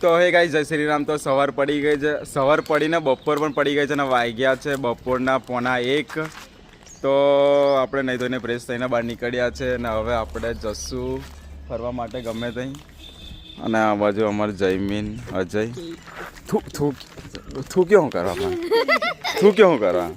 તો હે ગાઈસ જય શ્રી રામ. તો સવાર પડી ગઈ છે, સવાર પડીને બપોર પણ પડી ગઈ છે અને વાગ્યા છે બપોરના 1:45. તો આપણે નહીં ધોઈને ફ્રેશ થઈને બહાર નીકળ્યા છે અને હવે આપણે જશું ફરવા માટે ગમે ત્યાં. અને આ બાજુ અમારે જયમીન અજય થૂ કેવું કરવા થૂ કેવું કરવા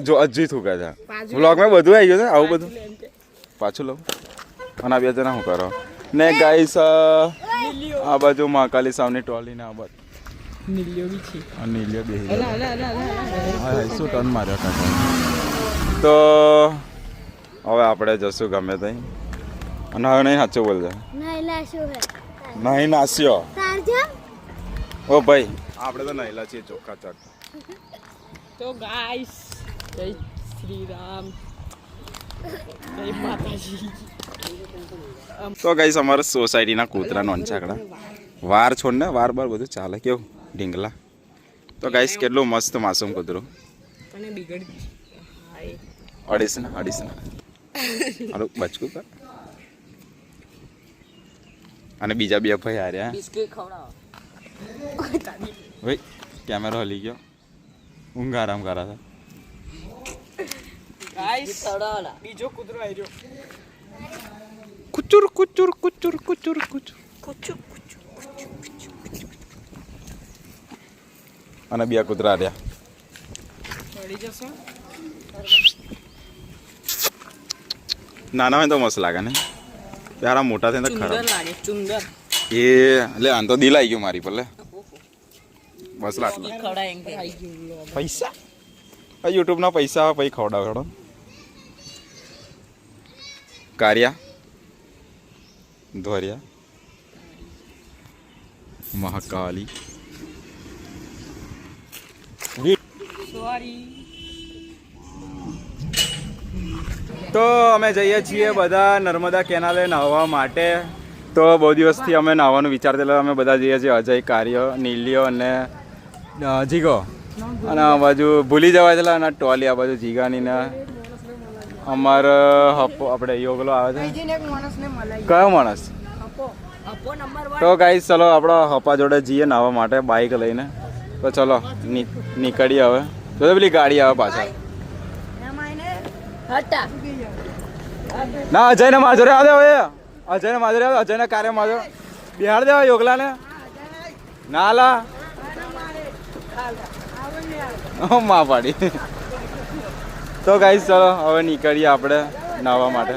જો અજય થૂકે છે વ્લોગમાં બધું આવી ગયું છે. આવું બધું પાછું લઉં અને આ બે જણા શું કરો ને ગાઈસ. આ બાજુ મહાકાલી સાવની ટોલી ને આ બાજુ નીલિયો બેહી શું ટર્ન માર્યો કાકા. તો હવે આપણે જશું ગમે ત્યાં. અને હવે નહીં સાચું બોલજો નહીં નાસ્યો. ઓ ભાઈ આપણે તો નહીલા છીએ ચોખ્ખા ચક. તો ગાઈસ જય શ્રી રામ, જય માતાજી. તો ગાઈસ અમારા સોસાયટીના કૂતરા નોંચાકડા વાર છોડ ને વાર બાર બધું ચાલે કેવું ઢીંગલા. તો ગાઈસ કેટલું મસ્ત માસૂમ કૂતરું. અડીસના હારું બચકું કર. અને બીજા બે ભાઈ હાર્યા ભાઈ કેમેરો હલી ગયો. ઊંઘ આરામ કરા હતા. બીજો કૂતરો આવ્યો. કુચુર કુચુર કુચુર કુચુર કુચુર કુચુ અને બે કૂતરા રહ્યા. પડી જશે. નાના હોય તો મસ્ત લાગે ને ત્યારે મોટા થઈને ચુંદર ખરાબ લાગે. ચુંદર એ એટલે આમ તો દિલ આવી ગયું મારી પર લે બસ લાટલા ખવડાય એમ કે પૈસા યુટ્યુબના પૈસા આવે પછી ખવડાવ ખવડાવ. કારિયા ધોરિયા મહાકાલી સોરી. તો અમે જઈએ છીએ બધા નર્મદા કેનાલે નાહવા માટે. તો બહુ દિવસથી અમે નાહવાનું વિચારતા અમે બધા જઈએ છીએ. અજય, કાર્ય, નીલિયો અને જીગો. અને આ બાજુ ભૂલી જવાય છે અને ટોલી આ બાજુ જીગાની ને અમારે હપ્પો આપણે યોગલો આવે છે. કયો માણસ? તો ગાઈસ ચલો આપણો હપ્પા જોડે જઈએ નાહવા માટે બાઇક લઈને. તો ચલો નીકળીએ હવે. તો પેલી ગાડી આવે પાછળ. ના અજયને માજરે આવે હવે. અજયને માજરે આવે. અજયને કાર્ય માજો બિહાર દેવા યોગલાને ના લા માં પાડી. તો ગાઈસ ચલો હવે નીકળીએ આપણે નાહવા માટે.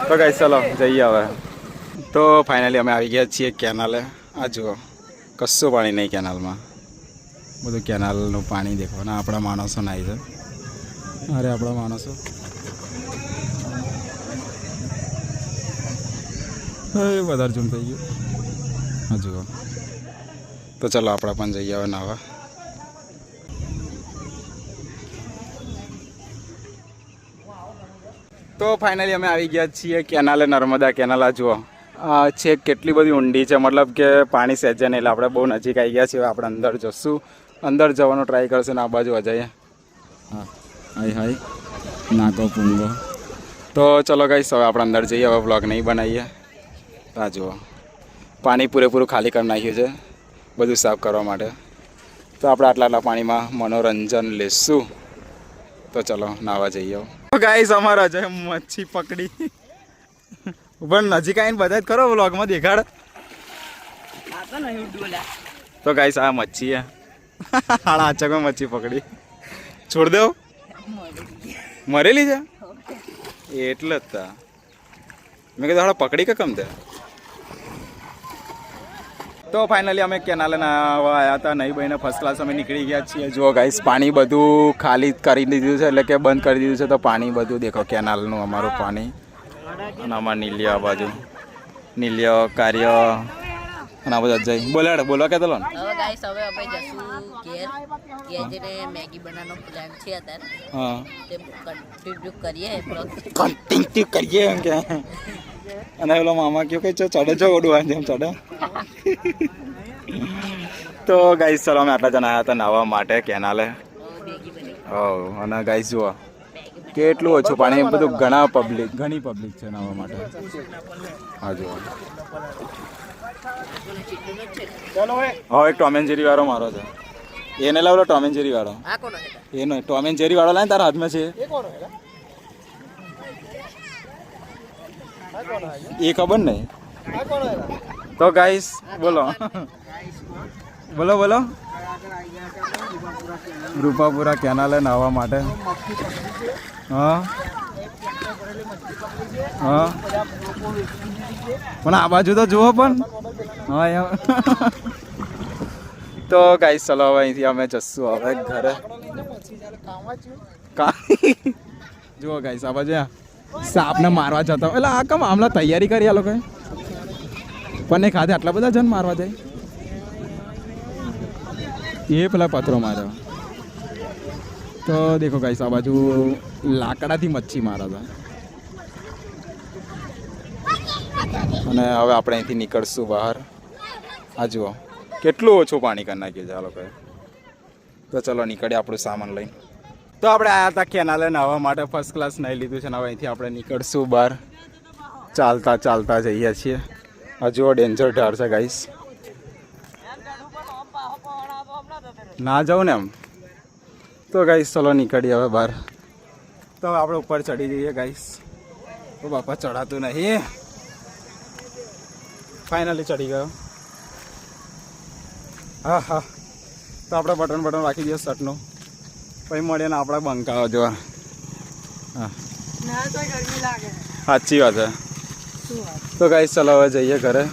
તો ગાઈસ ચલો જઈએ હવે. તો ફાઇનલી અમે આવી ગયા છીએ કેનાલે. આ જુઓ કશું પાણી નહીં કેનાલમાં. બધું કેનાલનું પાણી દેખવાના આપણા માણસો નાહી છે. અરે આપણા માણસો વધારે ઝૂમ થઈ ગયું. હા જુઓ. તો ચલો આપણે પણ જઈએ હવે નાહવા. તો ફાઇનલી અમે આવી ગયા છીએ કેનાલે. નર્મદા કેનાલ આ જુઓ છે કેટલી બધી ઊંડી છે. મતલબ કે પાણી સહેજે નહીં. એટલે આપણે બહુ નજીક આવી ગયા છીએ. આપણે અંદર જશું. અંદર જવાનો ટ્રાય કરશે ને આ બાજુ અજાઈએ. હા હાય હાય નાકો પૂંગો. તો ચલો ગાઈસ હવે આપણે અંદર જઈએ. હવે વ્લોગ નહીં બનાવીએ. આ જુઓ પાણી પૂરેપૂરું ખાલી કરી નાખ્યું છે બધું સાફ કરવા માટે. તો આપણે આટલા પાણીમાં મનોરંજન લેશું. તો ચલો નાહવા જઈએ. ગાઈસ અમારા અજય મચ્છી પકડી પણ નજીક આવીને બધા જ કરો વ્લોગમાં દેખાડ. તો ગાઈસ આ મચ્છી હે હાડા આચકમાં મચ્છી પકડી. છોડ દો મરેલી છે એટલે જ તા મેં કીધું હાડા પકડી કે કમ તે. તો ફાઇનલી અમે કેનાલે નાહવા આવ્યા હતા. નહીં બહીને ફર્સ્ટ ક્લાસ અમે નીકળી ગયા છીએ. જુઓ ગાઈસ પાણી બધું ખાલી કરી દીધું છે એટલે કે બંધ કરી દીધું છે. તો પાણી બધું દેખો કેનાલનું અમારું પાણી. અને અમારા નીલિયો આ બાજુ નીલિયો કાર્ય અને આ બધા જઈ બોલાડ બોલવા કહેતો ને. હવે ગાઈસ હવે અમે જશું ઘેર. ઘેર જઈને મેગી બનાવવાનો પ્લાન છે અત્યારે. હા તે કન્ટિન્યુ કરીએ બ્લોગ કન્ટિન્યુ કરીએ એમ કે. અને પેલો મામા કયો કે ચડે છો ઓડું જેમ ચડે. તો ગાઈસ ચલો અમે આટલા જણા આવ્યા હતા નાહવા માટે કેનાલે. અને ગાઈસ જુઓ કેટલું ઓછું પાણી બધું ઘણી પબ્લિક છે નાહવા માટે. હા જો હવે એક ટોમ એન્ડ જેરી વાળો મારો છે એને લાવલો ટોમ એન્ડ જેરી વાળો આ કોનો છે એનો ટોમ એન્ડ જેરી વાળો લાય તારા હાથમાં છે એ ખબર નહીં તો ગાઈસ બોલો બોલો રૂપાપુરા કેનાલે નાહવા માટે. હા હા પણ આ બાજુ તો જુઓ પણ. હા એમ તો ગાઈસ ચલો હવે અહીંથી અમે જશું હવે ઘરે. જુઓ ગાઈસ આ બાજુ સાપને મારવા જતા એટલે આ કેમ હમણાં તૈયારી કરી આ લોકોએ પણ નહીં ખાધે આટલા બધા જણ મારવા જાય એ પેલા પથરો માર્યો. તો દેખો ગાઈસ આ બાજુ લાકડાથી મચ્છી મારા હતા અને હવે આપણે અહીંથી નીકળશું બહાર. આ જુઓ કેટલું ઓછું પાણી કરી નાખ્યું છે આ લોકોએ. તો ચલો નીકળીએ આપણું સામાન લઈને. તો આપણે આવ્યા હતા કેનાલે નાહવા માટે ફર્સ્ટ ક્લાસ નાહી લીધું છે ને હવે અહીંથી આપણે નીકળશું બહાર. ચાલતા જઈએ છીએ. હજુ ડેન્જર ઢાર છે ગાઈસ ના જાઉં ને એમ. તો ગાઈસ ચલો નીકળીએ હવે બહાર. તો હવે આપણે ઉપર ચડી જઈએ ગાઈસ. તો બાપા ચડાતું નહીં ફાઇનલી ચડી ગયો. હા તો આપણે બટન રાખી દઈએ શર્ટનું પછી મળીએ ને આપણે બંકાઓ જોવા. હા સાચી વાત છે. તો ગાઈસ ચલો હવે જઈએ ઘરે.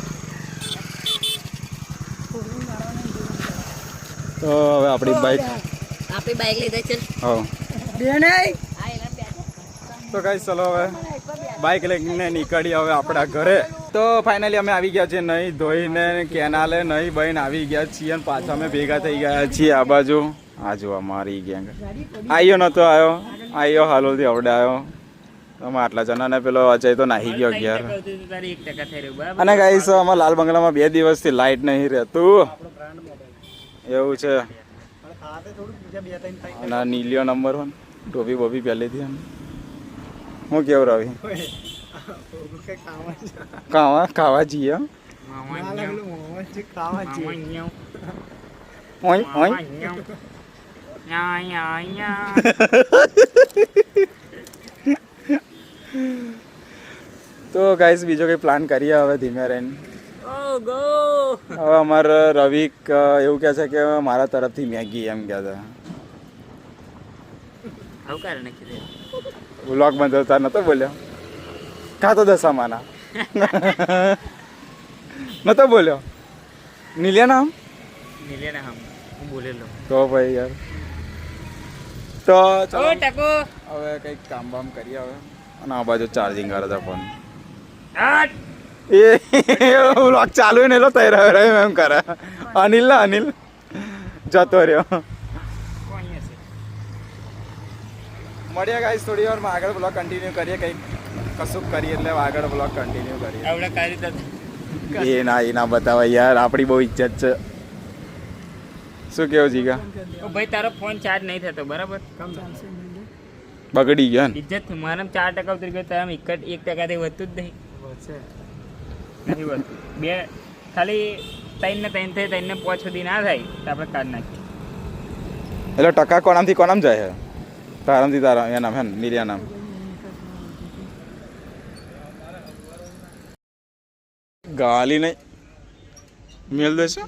તો હવે આપણી બાઈક લીધે છે હા તો ગાઈસ ચલો હવે બાઈક લઈને નીકળી હવે આપણા ઘરે. તો ફાઇનલી અમે આવી ગયા છીએ નહીં ધોઈને કેનાલે નહીં બહીને આવી ગયા છીએ અને પાછા અમે ભેગા થઈ ગયા છીએ આ બાજુ. આ જો અમારી ગેંગ આવ્યો હાલોલથી અવડે આવ્યો. અમે આટલા જણા ને પેલો અજય તો નાહી ગયો ઘેર. અને ગાઈસ અમારા લાલ બંગલામાં 2 દિવસથી લાઇટ નહીં રહેતું એવું છે. અને નીલિયો નંબર 1 ટોપી બોપી પહેલેથી એમ હું કેવું રવિ ખાવા જઈએ તો ગાઈસ બીજો કઈ પ્લાન કરીએ હવે ધીમે રહીને. હવે અમારે રવિ એવું કહે છે કે મારા તરફથી મેગી એમ કહેતા વ્લોગ બંધ નતો બોલ્યો ખાતો દશામાના નતો બોલ્યો નીલિયા નામ તો ભાઈ યાર. તો ચલો હવે કંઈક કામ બામ કરીએ હવે. અને આ બાજુ ચાર્જિંગ કરે છે ફોન એ વ્લોગ ચાલુ ને એલો તૈયાર રહ્યો એમ કરે. અનિલ જતો રહ્યો. મળીએ ગાઈસ થોડી વારમાં આગળ બ્લોગ કન્ટિન્યુ કરીએ કંઈક કશું કરીએ એટલે આગળ બ્લોગ કન્ટિન્યુ કરીએ. એ ના બતાવાય યાર આપણી બહુ ઇજ્જત છે. શું કેવું જીગા ભાઈ તારો ફોન ચાર્જ નહીં થતો બરાબર બગડી ગયો ને ઇજ્જત મારા 4% ઉતરી ગયો તારા 1% વધતું જ નહીં વધતું બે ખાલી 3 ને 3 થાય 3 ને 5 સુધી ના થાય તો આપણે કાઢ નાખીએ. એટલે ટકા કોનામથી કોનામ જાય છે તારામથી તારા એ નામ હે ને નિર્યા નામ ગાલી નહીં મેલ દેશે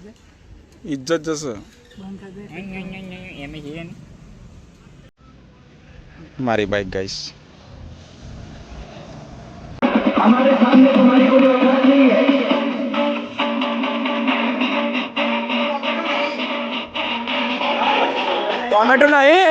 ઇજ્જત જશે એમ છે મારી બાઈક ગાઈસ. टोमेटो नहीं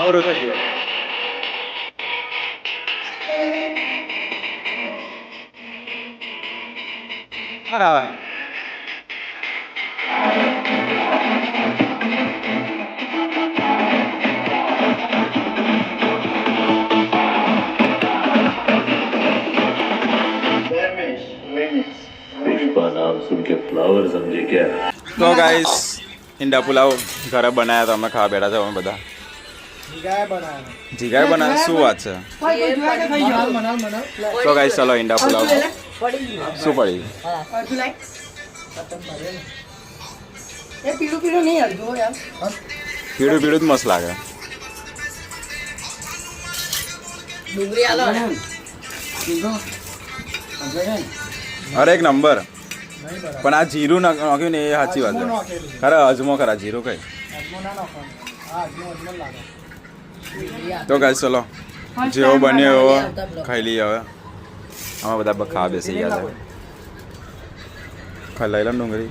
और हाँ समझे क्या? તો ગાઈસ ઈંડા પુલાવ ઘરે બનાવ્યા તો અમે ખાવા બેઠા છે અમે બધા જીગાએ બનાવ્યા શું વાત છે તો ગાઈસ ચલો ઈંડા પુલાવ શું પડી પીળું પીળું જ મસ્ત લાગે ડુંગળી આલો ને. અરે એક નંબર પણ આ જીરું નાખ્યું ને એ સાચી વાત છે ખરા અજમો ખરા જીરું કઈ તો ગાઈસ ચલો જેવો બન્યો એવો ખાઈ લઈએ હવે અમે બધા ખાવા બેસી ગયા છે ખાઈ લઈ લો ડુંગળી